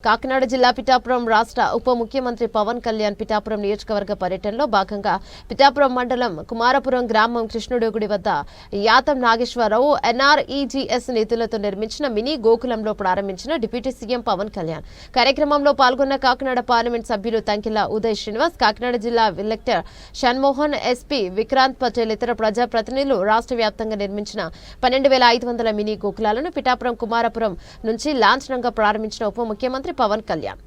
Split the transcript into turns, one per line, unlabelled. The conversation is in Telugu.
కాకినాడ జిల్లా పిఠాపురం రాష్ట్ర ఉప ముఖ్యమంత్రి పవన్ కళ్యాణ్ పిఠాపురం నియోజకవర్గ పర్యటనలో భాగంగా పిఠాపురం మండలం కుమారపురం గ్రామం కృష్ణుడుగుడి వద్ద యాతం నాగేశ్వరరావు ఎన్ఆర్ఈజీఎస్ నిధులతో నిర్మించిన మినీ గోకులంలో ప్రారంభించిన డిప్యూటీ సీఎం పవన్ కళ్యాణ్. కార్యక్రమంలో పాల్గొన్న కాకినాడ పార్లమెంట్ సభ్యులు తంకిల ఉదయ్ శ్రీనివాస్, కాకినాడ జిల్లా కలెక్టర్ షణ్మోహన్, ఎస్పీ విక్రాంత్ పటేల్, ఇతర ప్రజాప్రతినిధులు రాష్ట్ర వ్యాప్తంగా నిర్మించిన 12,500 మినీ గోకులాలను పిఠాపురం కుమారపురం నుంచి లాంఛనంగా ప్రారంభించిన ఉప ముఖ్యమంత్రి పవన్ కళ్యాణ్.